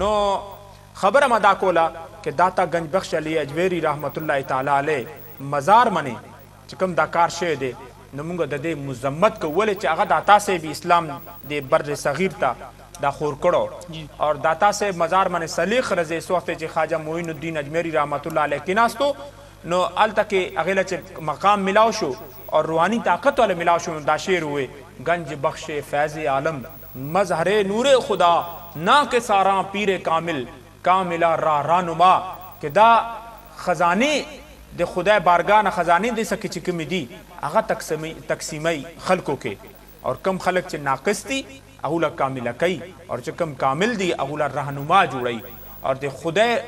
نو خبره مدا کولا کہ داتا گنج بخش علی اجویری رحمت الله تعالی علیه مزار منی چې کوم دا کار شوی دی نو موږ د دې مذمت کوو چې هغه داتا سے بھی اسلام د بر صغیر ته دا خور کړو اور داتا سے مزار منی سلیخ رضی اس وخت چې خواجه معین الدین اجمیری رحمت الله علیه کیناستو نو الته کې اغله چې مقام ملاو شو اور روحانی طاقت والا ملاو شو دا شعر ہوئے گنج بخش فیض عالم مظہر نور خدا نا کے ساراں پیر کامل کاملا راہ رانما کہ دا خزانے د خدای بارگاہ نه خزانه دې سکه چې کوم دي هغه تقسیمي خلکو کې اور کم خلک چې ناقص دي هغه لا کامل کوي اور چې کم کامل دي هغه لا راهنما جوړي اور د خدای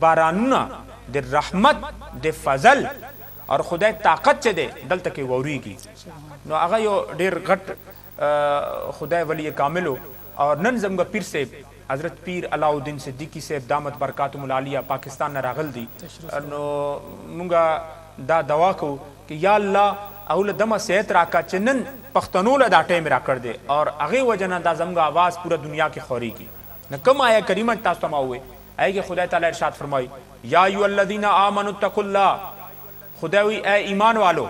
بارانونه د رحمت د فضل اور خدای طاقت چې ده دلته کې ووريږي نو هغه یو ډیر غټ خدای ولی کاملو اور نن زموږ پیر سے حضرت پیر علاؤالدین صدیقی صاحب دامت برکاتهم العالیہ پاکستان نه راغل دي نو مونږه دا دعا کو کہ یا الله اول دمه صحت راکا چنن پښتنو له دا ټیم را کړ دے اور هغه وجنه دا زموږ आवाज پورا دنیا کې خوريږي نو کوم آیا کریمه تاسو ته ما وې ایږي خدای تعالی ارشاد فرمای یا ایو الذین آمنوا اتقوا الله خدای وی اے ایمان والو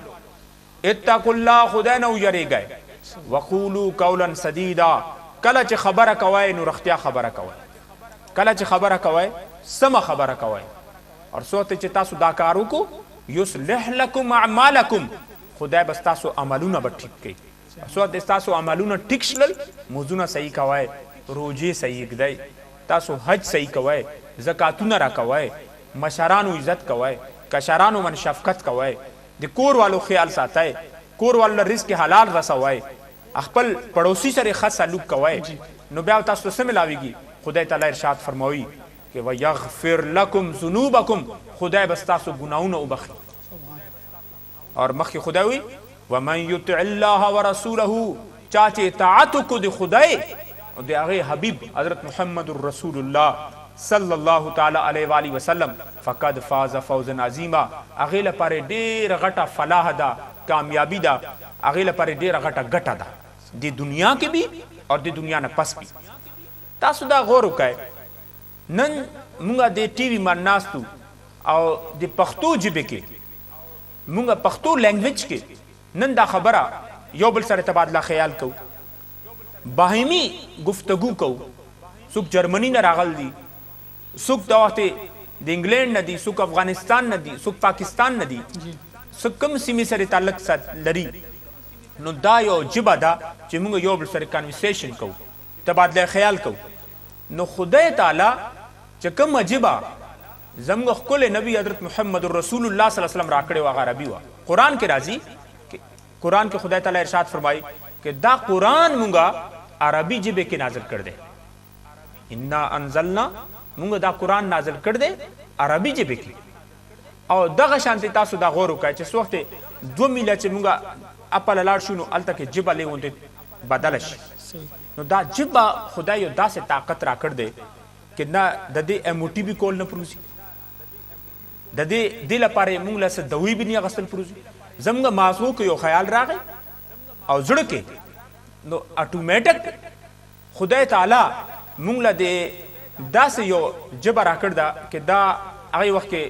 اتقوا الله خدای نو یریږئ وقولوا قولا سدیدا کله چې خبره کوي نو رختیا خبره کوي کله چې خبره کوي سم خبره کوي اور سوته چې تاسو دا کارو کو یصلح لكم اعمالکم خدای بس تاسو عملونه به ټیک کوي سوته تاسو عملونه ټیک شل موضوعونه صحیح کوي روزي صحیح کړئ تاسو حج صحیح کوي زکاتونه را کوي مشرانو عزت کوي کشرانو من شفقت کوي د کور والو خیال ساتي کور والو رزق حلال رسوي خپل پڑوسی سره ښه سلوک کوي نو بیا تاسو سم ملاويږي خدای تعالی ارشاد فرمایي کہ ويغفر لكم ذنوبكم خدای بس تاسو ګناونه وبخي اور مخکې خدای وي ومن يطع الله ورسوله چاچه اطاعت کو د خدای او د هغه حبیب حضرت محمد رسول الله صلی الله تعالی علیه و آله وسلم فقد فاز فوزا عظیما هغه لپاره ډیر غټه فلاح ده کامیابی ده هغه لپاره ډیر غټه ګټه ده د دنیا کې بھی اور د دنیا نه پس بھی تاسو دا غور وکای نن مونږه د ټي وي مرناستو او د پښتو ژبه کې مونږه پښتو لینګویج کې نن دا خبره یو بل سره تبادله خیال کو باهمي گفتگو کو څوک جرمني نه راغل دي څوک دا وخت د انګلند نه دي څوک افغانستان نه دي څوک پاکستان نه دي څوک کوم سیمه سره تعلق لري نو دا یو جبه ده چې موږ یو بل سره کنورسیشن کوو تبادله خیال کوو نو خدای تعالی چې کوم جبه زموږ خپل نبی حضرت محمد رسول الله صلی الله علیه وسلم راکړی و هغه عربي و قرآن کې راځي قرآن کې خدای تعالی ارشاد فرمایي کہ دا قرآن مونږه عربي جبه کې نازل کړ دے انا انزلنا مونږ دا قرآن نازل کړ دے عربي جبه کې او دغه شانتي تاسو دا غور وکړئ چې څو وخت دو میله چې مونږه اپل لاړ شو نو الته کې جبه لیونته بدل شي نو دا جبه خدای یو داسې طاقت را کړ دے کہ نه د دې اموټي به کول نه پروزي د دې د لپاره مونږ له دوی به نه غسل پروزي زموږ ماسو کې یو خیال راغی او زړه کې نو اتوماتیک خدای تعالی مونږ له دې داسې یو جبه را کړ دا کہ دا هغه وخت کې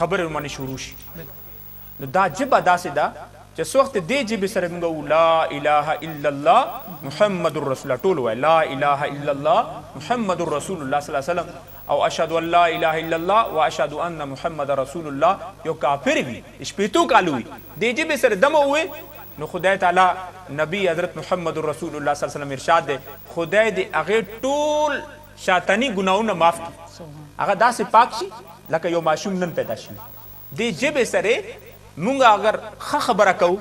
خبره باندې شروع شي نو دا جبه داسې ده چې څو وخت دې جبه سره موږ لا اله الا الله محمد رسول الله ټول وای لا اله الا الله محمد رسول الله صلی الله علیه وسلم او اشهد ان لا اله الا الله واشهد ان محمد رسول الله یو کافر وي شپېتو کالو وي دې جبه سره دمه وي نو خدای تعالی نبی حضرت محمد رسول الله صلی الله علیه وسلم ارشاد ده خدای دې هغه ټول شیطانی ګناونه معاف کړي هغه داسې پاک شي لکه یو معصوم نن پیدا شي دې جبه سره مونږ اگر خبره کو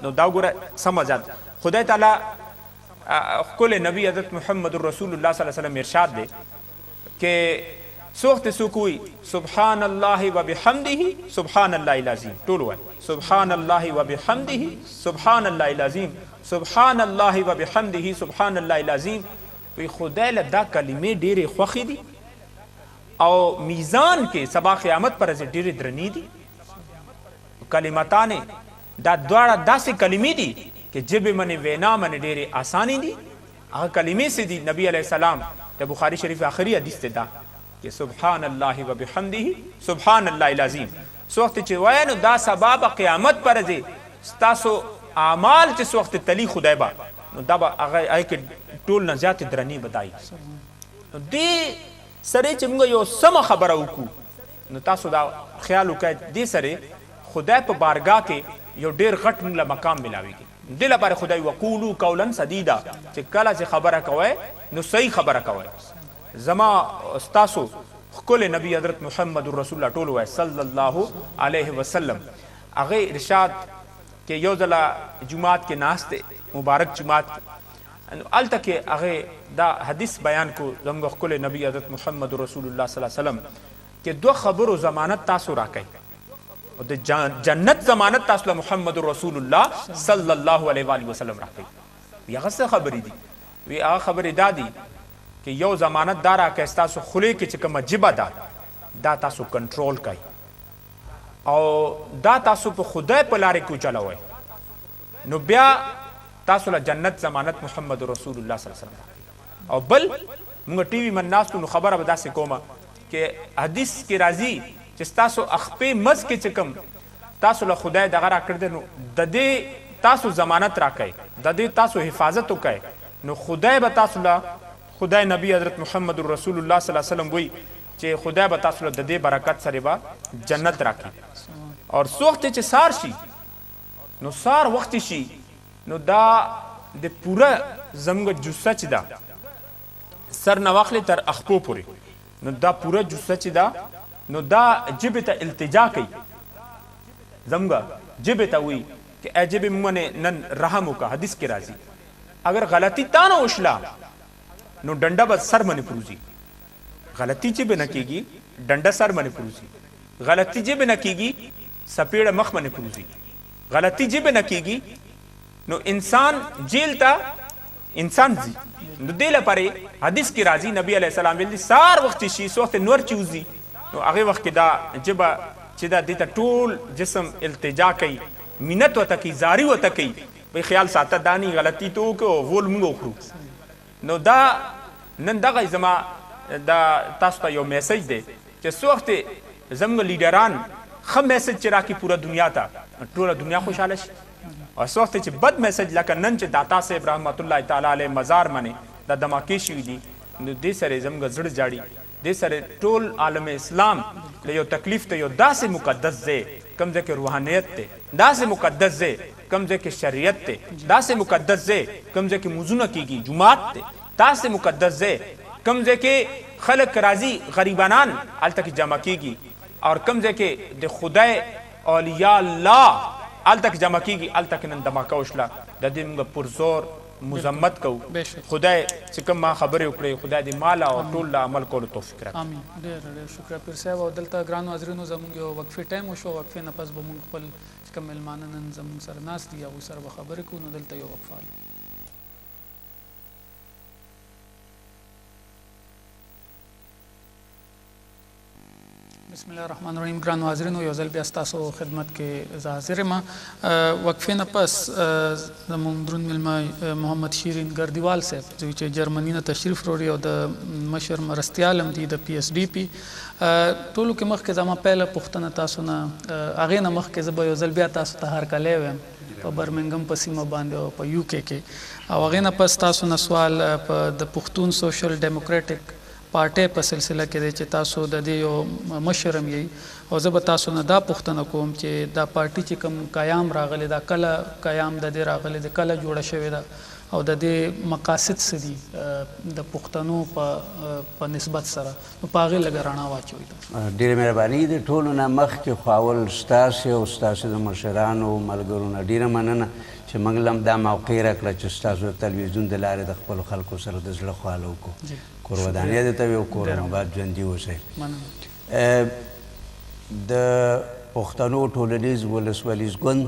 نو دا ګوره سمجھات خدای تعالی خپل نبی حضرت محمد رسول الله صلی الله علیه وسلم ارشاد ده کہ سوخت سکوئی سبحان اللہ و بحمدہ سبحان اللہ العظیم ټول وای سبحان اللہ و بحمدہ سبحان اللہ العظیم سبحان اللہ و بحمدہ سبحان اللہ العظیم وی خدای له دا کلمې ډېرې خوښې دي او میزان کې سبا قیامت پر ډېرې درنې دي کلمتان دا دواړه داسې کلمې دي کہ جبه منی وینا منی ډېرې آسانی دي هغه کلمې سي دي نبی علیہ السلام د بخاری شریف آخري حدیث ته دا چې سبحان الله وبحمده سبحان الله العظیم څو وخت چې وایې نو دا سبب قیامت پر ځي ستاسو اعمال چې څو وخت تلی خدای با نو دا به هغه کې ټول نه زیاتې درنې بدایي نو دې سره چې موږ یو سمه خبره وکړو نو تاسو دا خیال وکړئ دې سره خدای په بارګاه کې یو ډېر غټ موږ له مقام ملاویږي دې لپاره خدای وقولو قولا سدیدا چې کله چې خبره کوئ نو صحیح خبره کوئ زما ستاسو ښکلی نبی حضرت محمد رسول الله ټول وایي صلی الله علیه وسلم هغه ارشاد کې یو ځله جماعت کې ناست دی مبارک جماعت نو هلته کې هغې دا حدیث بیان کو زموږ ښکلی نبی حضرت محمد رسول الله صلی الله علیه وسلم کې دوه خبرو ضمانت تاسو راکوئ او د جنت ضمانت تاسو له محمد رسول الله صلی الله علیه و وسلم راکوي وی هغه څه خبرې دي وی هغه خبرې دا دي چې یو ضمانت دا راکوي ستاسو خولې کې چې کومه ژبه ده دا تاسو کنټرول کوئ او دا تاسو په خدای په لارې کې وچلوئ نو بیا تاسو له جنت ضمانت محمد رسول الله صلی الله علیه وسلم او بل موږ ټي وي من ناستو نو خبره به داسې کومه چې حدیث کې راځي چې ستاسو اخپې مز کې چې کوم تاسو له خدای دغه راکړی دی نو د دې تاسو ضمانت راکئ د دې تاسو حفاظت وکئ نو خدای به تاسو له خدای نبی حضرت محمد رسول الله صلی الله علیه وسلم وایي چې خدای به تاسو له د دې برکت سره به جنت راکړي اور څو وخت چې سار شي نو سار وخت شي نو دا د پوره زموږ جثه چې ده سر نه واخلې تر اخپو پورې نو دا پوره جثه چې ده نو دا جبه ته التجا کوي زموږ جبه ته وایي چې ای جبې موږ نن رحم وکړه حدیث کې راځي اگر غلطي تا نه وشله نو ډنډه به سر باندې پروزي غلطي چې به نه کېږي ډنډه سر باندې پروزي غلطي چې به نه کېږي سپېړه مخ باندې پروزي غلطي چې به نه کېږي نو انسان جیل ته انسان ځي نو دې لپاره حدیث کې راځي نبی علیه السلام ویل دي سار وخت شي څو وخت نور چې وځي نو هغې وخت کې دا ژبه چې دا دې ته ټول جسم التجا کوي منت ورته کوي زاري ورته کوي بھئی خیال ساته دا نه غلطي ته وکړو وول موږ وخورو نو دا نن دغه زما دا تاسو ته یو میسج دی چې څو وخت زموږ لیډران ښه میسج چې راکړي پوره دنیا ته ټوله دنیا خوشحاله شي او څو وخت چې بد میسج لکه نن چې داتا صاحب رحمت الله تعالی علیه مزار باندې دا دماکې شوي دي نو دې سره زموږ زړه جاړي دې سره ټول عالم اسلام له یو تکلیف ته یو داسې مقدس ځای کوم ځای کې روحانیت دی داسې مقدس ځای کوم ځای کې شریعت دی داسې مقدس ځای کوم ځای کې مونځونه کېږي جومات دی داسې مقدس ځای کوم ځای کې خلک راځي غریبانان هلته کې جمع کېږي اور کوم ځای کې د خدای اولیاء الله هلته کې جمع کېږي هلته کې نن دماکه وشله د دې موږ پرزور مذمت کوو خدای چې کوم ما خبرې وکړې خدای دې مال او ټول له عمل کولو توفیق راکړي امین ډېر ډېر شکریه پیر صاحب او دلته ګرانو حاضرینو زموږ یو وقفې ټایم وشو وقفې نه پس به موږ خپل چې کوم مېلمانه نن زموږ سره ناست دي هغوی سره به خبرې کوو نو دلته یو وقفه حالو بسم الله الرحمن الرحیم ګرانو حاضرینو یو ځل بیا ستاسو خدمت کې زه حاضر یم وقفې نه پس زموږ دروند میلمه محمد شیرین ګردیوال صاحب چې جرمني نه تشریف وروړي او د مشر مرستیال هم دي د پی ایس ډي پي ټولو کې مخکې زما پیله پوښتنه تاسو نه هغې نه مخکې زه به یو ځل بیا تاسو ته هرکلی ویم په برمنګم په سیمه باندې او په یو کې او هغې نه پس تاسو نه سوال په د پښتون سوشل ډیموکریټک پارټۍ په سلسله کې دی چې تاسو د دې یو مشر هم یئ او زه به تاسو نه دا پوښتنه کوم چې دا پارټي چې کوم قیام راغلی دا کله قیام د دې راغلی دی کله جوړه شوې ده او د دې مقاصد څه دي د پښتنو په نسبت سره نو په هغې لږه رڼا واچوئ. ډېرې مهرباني د ټولو نه مخکې خو اول ستاسې او ستاسې د مشرانو ملګرو نه ډېره مننه چې موږ هم دا موقع راکړه چې ستاسو د تلویزیون د لارې د خپلو خلکو سره د زړه خواله وکړو کور ودانۍ درته وي او کور آباد ژوندي اوسئ. د پښتنو ټولنیز ولسوالیز ګوند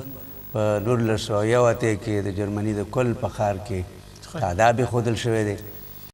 په 1901 کې د جرمني د کل په ښار کې تعداد ایښودل شوی دی